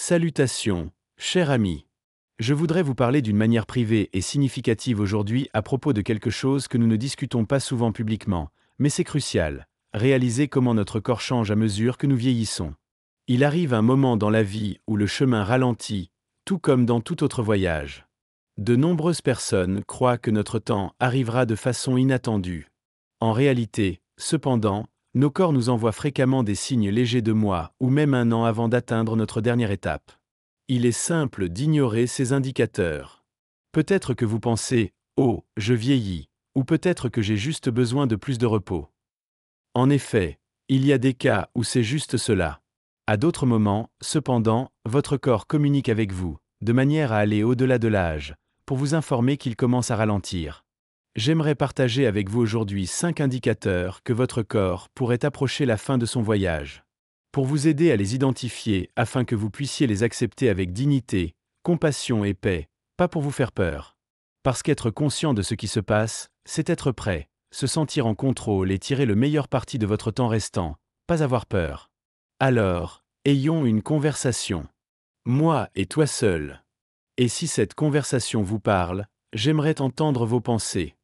Salutations, cher ami. Je voudrais vous parler d'une manière privée et significative aujourd'hui à propos de quelque chose que nous ne discutons pas souvent publiquement, mais c'est crucial. Réaliser comment notre corps change à mesure que nous vieillissons. Il arrive un moment dans la vie où le chemin ralentit, tout comme dans tout autre voyage. De nombreuses personnes croient que notre temps arrivera de façon inattendue. En réalité, cependant, nos corps nous envoient fréquemment des signes légers de mois ou même un an avant d'atteindre notre dernière étape. Il est simple d'ignorer ces indicateurs. Peut-être que vous pensez « Oh, je vieillis » ou peut-être que j'ai juste besoin de plus de repos. En effet, il y a des cas où c'est juste cela. À d'autres moments, cependant, votre corps communique avec vous, de manière à aller au-delà de l'âge, pour vous informer qu'il commence à ralentir. J'aimerais partager avec vous aujourd'hui 5 indicateurs que votre corps pourrait approcher la fin de son voyage. Pour vous aider à les identifier afin que vous puissiez les accepter avec dignité, compassion et paix, pas pour vous faire peur. Parce qu'être conscient de ce qui se passe, c'est être prêt, se sentir en contrôle et tirer le meilleur parti de votre temps restant, pas avoir peur. Alors, ayons une conversation. Moi et toi seul. Et si cette conversation vous parle, j'aimerais entendre vos pensées.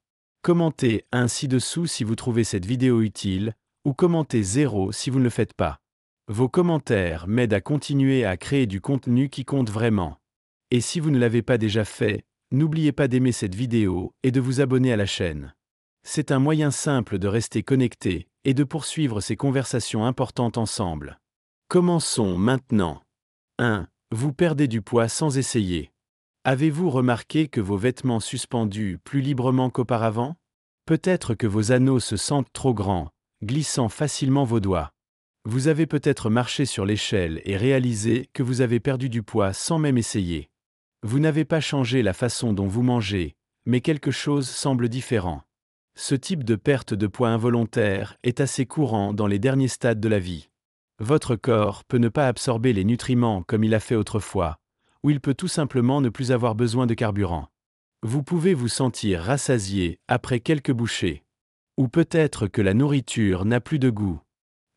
Commentez 1 ci-dessous si vous trouvez cette vidéo utile, ou commentez 0 si vous ne le faites pas. Vos commentaires m'aident à continuer à créer du contenu qui compte vraiment. Et si vous ne l'avez pas déjà fait, n'oubliez pas d'aimer cette vidéo et de vous abonner à la chaîne. C'est un moyen simple de rester connecté et de poursuivre ces conversations importantes ensemble. Commençons maintenant. 1. Vous perdez du poids sans essayer. Avez-vous remarqué que vos vêtements suspendus plus librement qu'auparavant? Peut-être que vos anneaux se sentent trop grands, glissant facilement vos doigts. Vous avez peut-être marché sur l'échelle et réalisé que vous avez perdu du poids sans même essayer. Vous n'avez pas changé la façon dont vous mangez, mais quelque chose semble différent. Ce type de perte de poids involontaire est assez courant dans les derniers stades de la vie. Votre corps peut ne pas absorber les nutriments comme il a fait autrefois, ou il peut tout simplement ne plus avoir besoin de carburant. Vous pouvez vous sentir rassasié après quelques bouchées. Ou peut-être que la nourriture n'a plus de goût.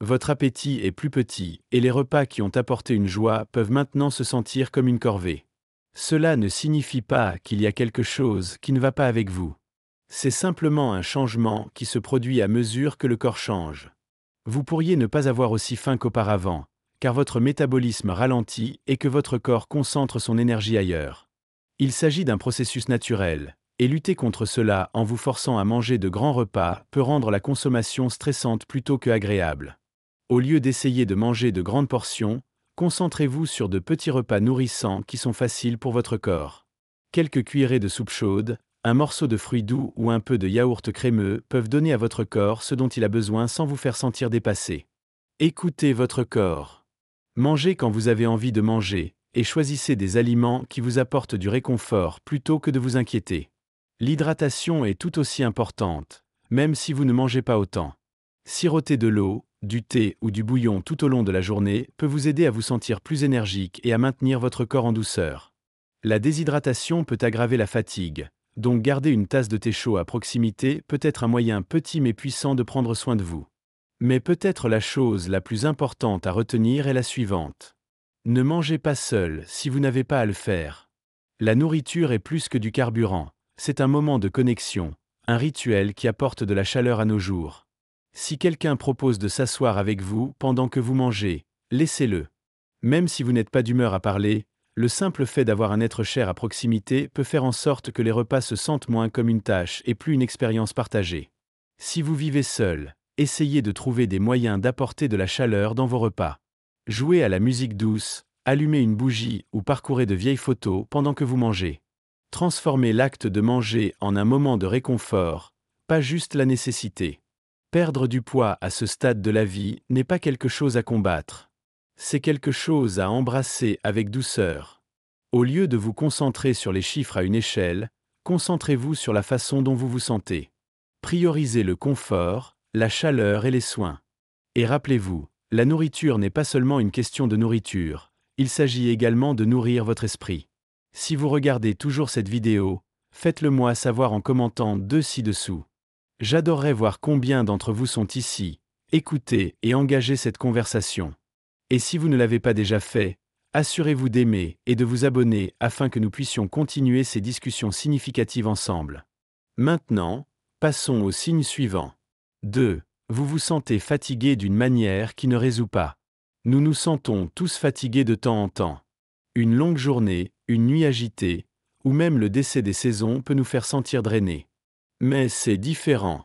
Votre appétit est plus petit et les repas qui ont apporté une joie peuvent maintenant se sentir comme une corvée. Cela ne signifie pas qu'il y a quelque chose qui ne va pas avec vous. C'est simplement un changement qui se produit à mesure que le corps change. Vous pourriez ne pas avoir aussi faim qu'auparavant, car votre métabolisme ralentit et que votre corps concentre son énergie ailleurs. Il s'agit d'un processus naturel, et lutter contre cela en vous forçant à manger de grands repas peut rendre la consommation stressante plutôt que agréable. Au lieu d'essayer de manger de grandes portions, concentrez-vous sur de petits repas nourrissants qui sont faciles pour votre corps. Quelques cuillerées de soupe chaude, un morceau de fruits doux ou un peu de yaourt crémeux peuvent donner à votre corps ce dont il a besoin sans vous faire sentir dépassé. Écoutez votre corps. Mangez quand vous avez envie de manger, et choisissez des aliments qui vous apportent du réconfort plutôt que de vous inquiéter. L'hydratation est tout aussi importante, même si vous ne mangez pas autant. Siroter de l'eau, du thé ou du bouillon tout au long de la journée peut vous aider à vous sentir plus énergique et à maintenir votre corps en douceur. La déshydratation peut aggraver la fatigue, donc garder une tasse de thé chaud à proximité peut être un moyen petit mais puissant de prendre soin de vous. Mais peut-être la chose la plus importante à retenir est la suivante. Ne mangez pas seul si vous n'avez pas à le faire. La nourriture est plus que du carburant, c'est un moment de connexion, un rituel qui apporte de la chaleur à nos jours. Si quelqu'un propose de s'asseoir avec vous pendant que vous mangez, laissez-le. Même si vous n'êtes pas d'humeur à parler, le simple fait d'avoir un être cher à proximité peut faire en sorte que les repas se sentent moins comme une tâche et plus une expérience partagée. Si vous vivez seul, essayez de trouver des moyens d'apporter de la chaleur dans vos repas. Jouez à la musique douce, allumez une bougie ou parcourez de vieilles photos pendant que vous mangez. Transformez l'acte de manger en un moment de réconfort, pas juste la nécessité. Perdre du poids à ce stade de la vie n'est pas quelque chose à combattre. C'est quelque chose à embrasser avec douceur. Au lieu de vous concentrer sur les chiffres à une échelle, concentrez-vous sur la façon dont vous vous sentez. Priorisez le confort, la chaleur et les soins. Et rappelez-vous, la nourriture n'est pas seulement une question de nourriture, il s'agit également de nourrir votre esprit. Si vous regardez toujours cette vidéo, faites-le moi savoir en commentant ci-dessous. J'adorerais voir combien d'entre vous sont ici, écoutez et engagez cette conversation. Et si vous ne l'avez pas déjà fait, Assurez-vous d'aimer et de vous abonner afin que nous puissions continuer ces discussions significatives ensemble. Maintenant, passons au signe suivant. 2. Vous vous sentez fatigué d'une manière qui ne résout pas. Nous nous sentons tous fatigués de temps en temps. Une longue journée, une nuit agitée, ou même le décès des saisons peut nous faire sentir drainés. Mais c'est différent.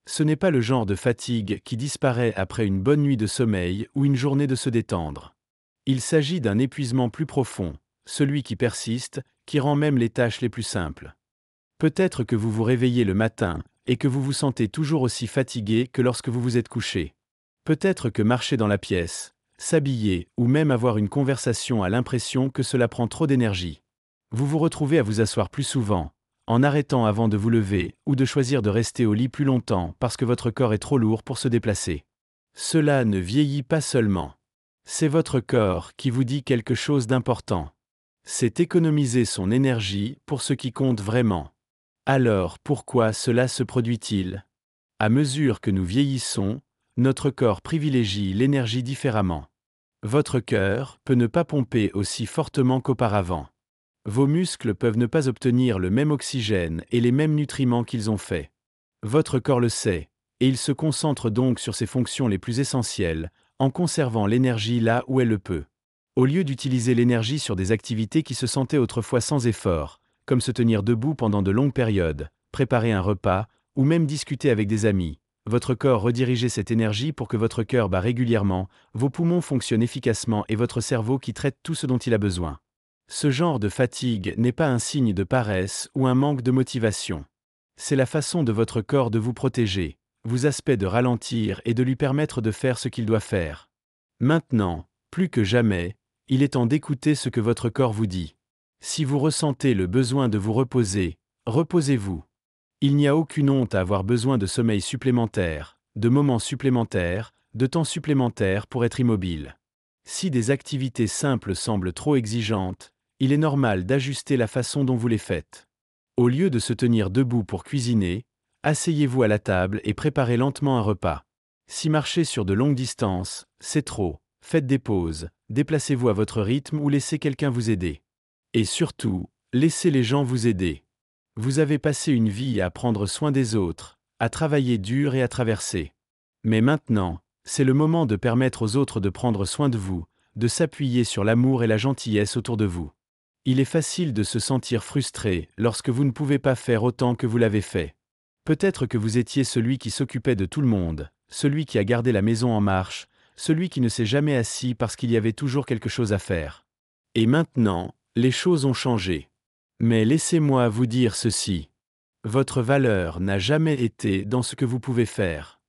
Ce n'est pas le genre de fatigue qui disparaît après une bonne nuit de sommeil ou une journée de se détendre. Il s'agit d'un épuisement plus profond, celui qui persiste, qui rend même les tâches les plus simples. Peut-être que vous vous réveillez le matin et que vous vous sentez toujours aussi fatigué que lorsque vous vous êtes couché. Peut-être que marcher dans la pièce, s'habiller ou même avoir une conversation a l'impression que cela prend trop d'énergie. Vous vous retrouvez à vous asseoir plus souvent, en arrêtant avant de vous lever ou de choisir de rester au lit plus longtemps parce que votre corps est trop lourd pour se déplacer. Cela ne vieillit pas seulement. C'est votre corps qui vous dit quelque chose d'important. C'est économiser son énergie pour ce qui compte vraiment. Alors pourquoi cela se produit-il? À mesure que nous vieillissons, notre corps privilégie l'énergie différemment. Votre cœur peut ne pas pomper aussi fortement qu'auparavant. Vos muscles peuvent ne pas obtenir le même oxygène et les mêmes nutriments qu'ils ont fait. Votre corps le sait, et il se concentre donc sur ses fonctions les plus essentielles, en conservant l'énergie là où elle le peut. Au lieu d'utiliser l'énergie sur des activités qui se sentaient autrefois sans effort, comme se tenir debout pendant de longues périodes, préparer un repas, ou même discuter avec des amis, votre corps redirigeait cette énergie pour que votre cœur bat régulièrement, vos poumons fonctionnent efficacement et votre cerveau qui traite tout ce dont il a besoin. Ce genre de fatigue n'est pas un signe de paresse ou un manque de motivation. C'est la façon de votre corps de vous protéger, vous aspect de ralentir et de lui permettre de faire ce qu'il doit faire. Maintenant, plus que jamais, il est temps d'écouter ce que votre corps vous dit. Si vous ressentez le besoin de vous reposer, reposez-vous. Il n'y a aucune honte à avoir besoin de sommeil supplémentaire, de moments supplémentaires, de temps supplémentaire pour être immobile. Si des activités simples semblent trop exigeantes, il est normal d'ajuster la façon dont vous les faites. Au lieu de se tenir debout pour cuisiner, asseyez-vous à la table et préparez lentement un repas. Si marcher sur de longues distances, c'est trop, faites des pauses, déplacez-vous à votre rythme ou laissez quelqu'un vous aider. Et surtout, laissez les gens vous aider. Vous avez passé une vie à prendre soin des autres, à travailler dur et à traverser. Mais maintenant, c'est le moment de permettre aux autres de prendre soin de vous, de s'appuyer sur l'amour et la gentillesse autour de vous. Il est facile de se sentir frustré lorsque vous ne pouvez pas faire autant que vous l'avez fait. Peut-être que vous étiez celui qui s'occupait de tout le monde, celui qui a gardé la maison en marche, celui qui ne s'est jamais assis parce qu'il y avait toujours quelque chose à faire. Et maintenant, les choses ont changé. Mais laissez-moi vous dire ceci. Votre valeur n'a jamais été dans ce que vous pouvez faire.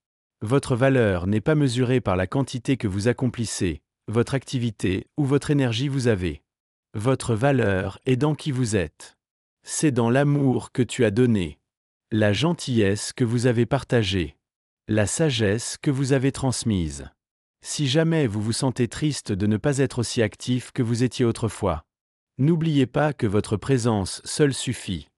Votre valeur n'est pas mesurée par la quantité que vous accomplissez, votre activité ou votre énergie vous avez. Votre valeur est dans qui vous êtes. C'est dans l'amour que tu as donné, la gentillesse que vous avez partagée, la sagesse que vous avez transmise. Si jamais vous vous sentez triste de ne pas être aussi actif que vous étiez autrefois, n'oubliez pas que votre présence seule suffit.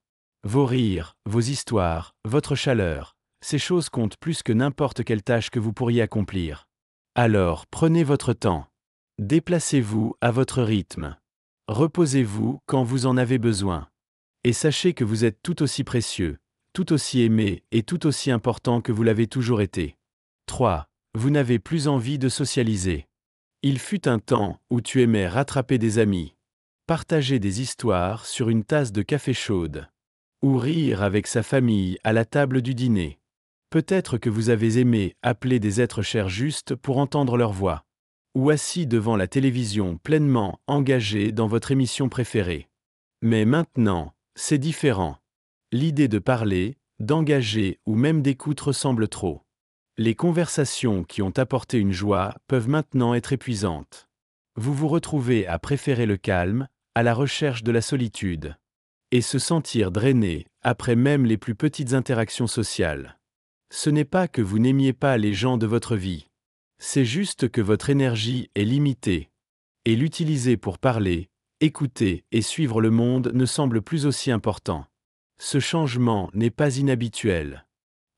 Vos rires, vos histoires, votre chaleur, ces choses comptent plus que n'importe quelle tâche que vous pourriez accomplir. Alors prenez votre temps. Déplacez-vous à votre rythme. Reposez-vous quand vous en avez besoin. Et sachez que vous êtes tout aussi précieux, tout aussi aimé et tout aussi important que vous l'avez toujours été. 3. Vous n'avez plus envie de socialiser. Il fut un temps où tu aimais rattraper des amis, partager des histoires sur une tasse de café chaude, ou rire avec sa famille à la table du dîner. Peut-être que vous avez aimé appeler des êtres chers juste pour entendre leur voix, ou assis devant la télévision pleinement engagé dans votre émission préférée. Mais maintenant, c'est différent. L'idée de parler, d'engager ou même d'écoute ressemble trop. Les conversations qui ont apporté une joie peuvent maintenant être épuisantes. Vous vous retrouvez à préférer le calme, à la recherche de la solitude, et se sentir drainé après même les plus petites interactions sociales. Ce n'est pas que vous n'aimiez pas les gens de votre vie. C'est juste que votre énergie est limitée, et l'utiliser pour parler, écouter et suivre le monde ne semble plus aussi important. Ce changement n'est pas inhabituel.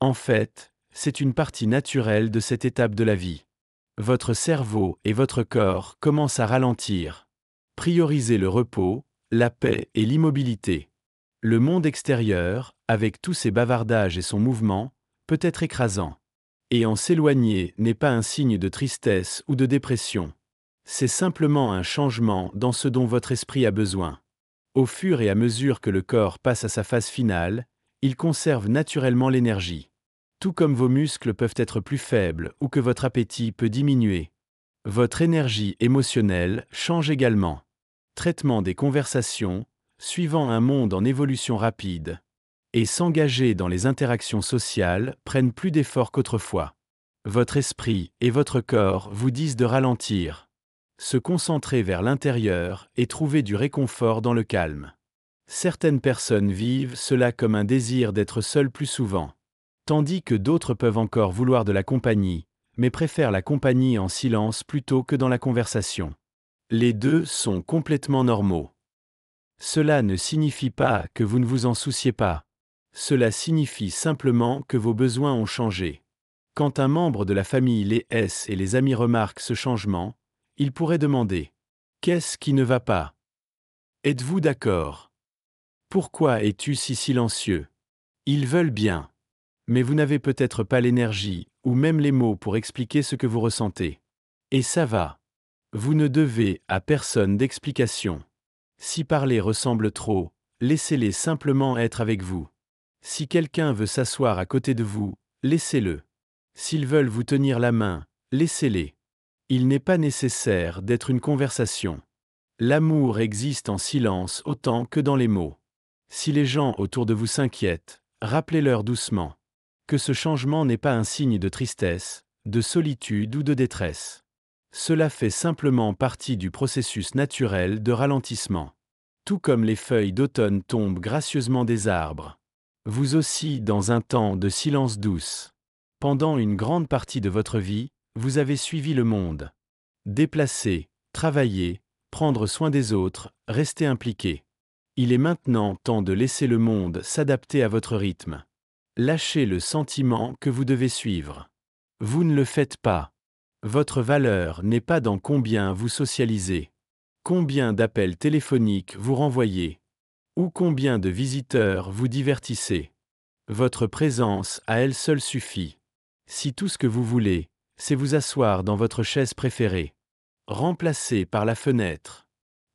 En fait, c'est une partie naturelle de cette étape de la vie. Votre cerveau et votre corps commencent à ralentir. Priorisez le repos, la paix et l'immobilité. Le monde extérieur, avec tous ses bavardages et son mouvement, peut être écrasant. Et en s'éloigner n'est pas un signe de tristesse ou de dépression. C'est simplement un changement dans ce dont votre esprit a besoin. Au fur et à mesure que le corps passe à sa phase finale, il conserve naturellement l'énergie. Tout comme vos muscles peuvent être plus faibles ou que votre appétit peut diminuer. Votre énergie émotionnelle change également. Traitement des conversations, suivant un monde en évolution rapide. Et s'engager dans les interactions sociales prennent plus d'efforts qu'autrefois. Votre esprit et votre corps vous disent de ralentir. Se concentrer vers l'intérieur et trouver du réconfort dans le calme. Certaines personnes vivent cela comme un désir d'être seules plus souvent. Tandis que d'autres peuvent encore vouloir de la compagnie, mais préfèrent la compagnie en silence plutôt que dans la conversation. Les deux sont complètement normaux. Cela ne signifie pas que vous ne vous en souciez pas. Cela signifie simplement que vos besoins ont changé. Quand un membre de la famille les laisse et les amis remarquent ce changement, ils pourraient demander : qu'est-ce qui ne va pas ? Êtes-vous d'accord ? Pourquoi es-tu si silencieux ? Ils veulent bien. Mais vous n'avez peut-être pas l'énergie, ou même les mots pour expliquer ce que vous ressentez. Et ça va. Vous ne devez à personne d'explication. Si parler ressemble trop, laissez-les simplement être avec vous. Si quelqu'un veut s'asseoir à côté de vous, laissez-le. S'ils veulent vous tenir la main, laissez-les. Il n'est pas nécessaire d'être une conversation. L'amour existe en silence autant que dans les mots. Si les gens autour de vous s'inquiètent, rappelez-leur doucement que ce changement n'est pas un signe de tristesse, de solitude ou de détresse. Cela fait simplement partie du processus naturel de ralentissement. Tout comme les feuilles d'automne tombent gracieusement des arbres. Vous aussi dans un temps de silence douce. Pendant une grande partie de votre vie, vous avez suivi le monde. Déplacer, travailler, prendre soin des autres, rester impliqué. Il est maintenant temps de laisser le monde s'adapter à votre rythme. Lâchez le sentiment que vous devez suivre. Vous ne le faites pas. Votre valeur n'est pas dans combien vous socialisez, combien d'appels téléphoniques vous renvoyez, ou combien de visiteurs vous divertissez. Votre présence à elle seule suffit. Si tout ce que vous voulez, c'est vous asseoir dans votre chaise préférée, remplacée par la fenêtre,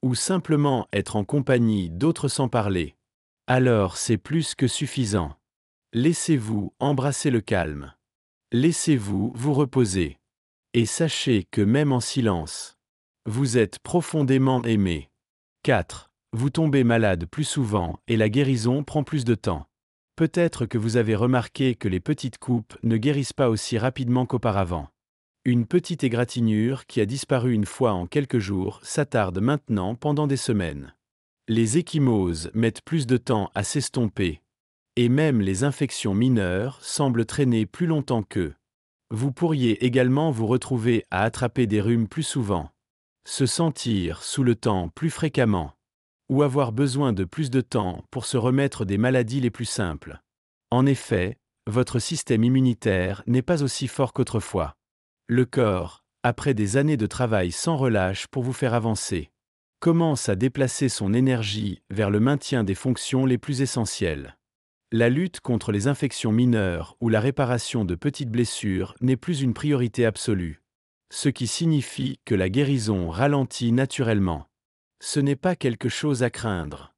ou simplement être en compagnie d'autres sans parler, alors c'est plus que suffisant. Laissez-vous embrasser le calme. Laissez-vous vous reposer. Et sachez que même en silence, vous êtes profondément aimé. 4. Vous tombez malade plus souvent et la guérison prend plus de temps. Peut-être que vous avez remarqué que les petites coupes ne guérissent pas aussi rapidement qu'auparavant. Une petite égratignure qui a disparu une fois en quelques jours s'attarde maintenant pendant des semaines. Les ecchymoses mettent plus de temps à s'estomper. Et même les infections mineures semblent traîner plus longtemps qu'eux. Vous pourriez également vous retrouver à attraper des rhumes plus souvent, se sentir sous le temps plus fréquemment, ou avoir besoin de plus de temps pour se remettre des maladies les plus simples. En effet, votre système immunitaire n'est pas aussi fort qu'autrefois. Le corps, après des années de travail sans relâche pour vous faire avancer, commence à déplacer son énergie vers le maintien des fonctions les plus essentielles. La lutte contre les infections mineures ou la réparation de petites blessures n'est plus une priorité absolue. Ce qui signifie que la guérison ralentit naturellement. Ce n'est pas quelque chose à craindre.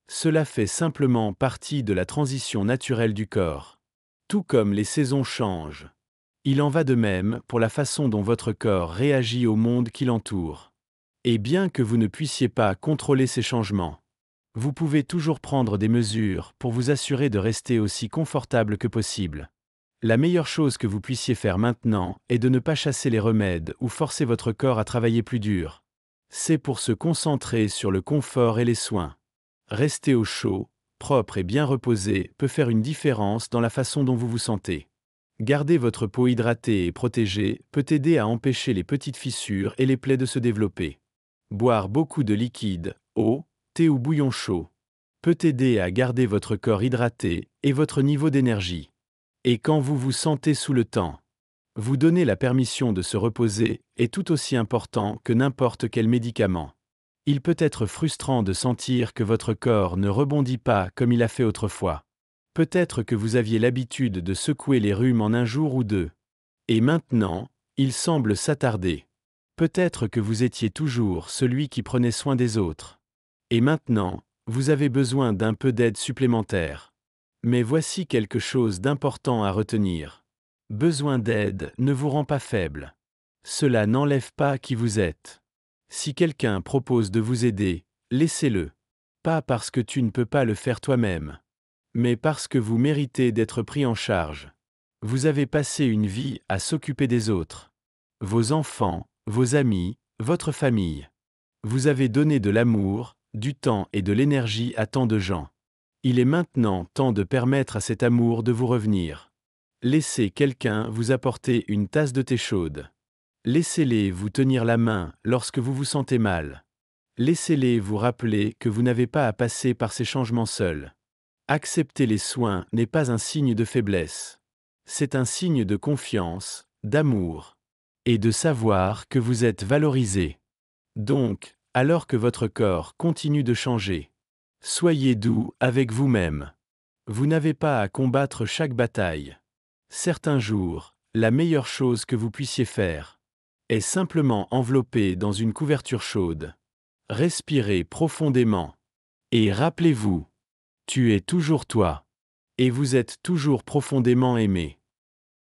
Cela fait simplement partie de la transition naturelle du corps. Tout comme les saisons changent. Il en va de même pour la façon dont votre corps réagit au monde qui l'entoure. Et bien que vous ne puissiez pas contrôler ces changements, vous pouvez toujours prendre des mesures pour vous assurer de rester aussi confortable que possible. La meilleure chose que vous puissiez faire maintenant est de ne pas chasser les remèdes ou forcer votre corps à travailler plus dur. C'est pour se concentrer sur le confort et les soins. Rester au chaud, propre et bien reposé peut faire une différence dans la façon dont vous vous sentez. Garder votre peau hydratée et protégée peut aider à empêcher les petites fissures et les plaies de se développer. Boire beaucoup de liquide, eau, thé ou bouillon chaud peut aider à garder votre corps hydraté et votre niveau d'énergie. Et quand vous vous sentez sous le temps, vous donner la permission de se reposer est tout aussi important que n'importe quel médicament. Il peut être frustrant de sentir que votre corps ne rebondit pas comme il a fait autrefois. Peut-être que vous aviez l'habitude de secouer les rhumes en un jour ou deux. Et maintenant, il semble s'attarder. Peut-être que vous étiez toujours celui qui prenait soin des autres. Et maintenant, vous avez besoin d'un peu d'aide supplémentaire. Mais voici quelque chose d'important à retenir. Besoin d'aide ne vous rend pas faible. Cela n'enlève pas qui vous êtes. Si quelqu'un propose de vous aider, laissez-le. Pas parce que tu ne peux pas le faire toi-même, mais parce que vous méritez d'être pris en charge. Vous avez passé une vie à s'occuper des autres. Vos enfants, vos amis, votre famille. Vous avez donné de l'amour, du temps et de l'énergie à tant de gens. Il est maintenant temps de permettre à cet amour de vous revenir. Laissez quelqu'un vous apporter une tasse de thé chaude. Laissez-les vous tenir la main lorsque vous vous sentez mal. Laissez-les vous rappeler que vous n'avez pas à passer par ces changements seuls. Accepter les soins n'est pas un signe de faiblesse. C'est un signe de confiance, d'amour et de savoir que vous êtes valorisé. Donc, alors que votre corps continue de changer, soyez doux avec vous-même. Vous n'avez pas à combattre chaque bataille. Certains jours, la meilleure chose que vous puissiez faire est simplement envelopper dans une couverture chaude. Respirez profondément. Et rappelez-vous, tu es toujours toi. Et vous êtes toujours profondément aimé.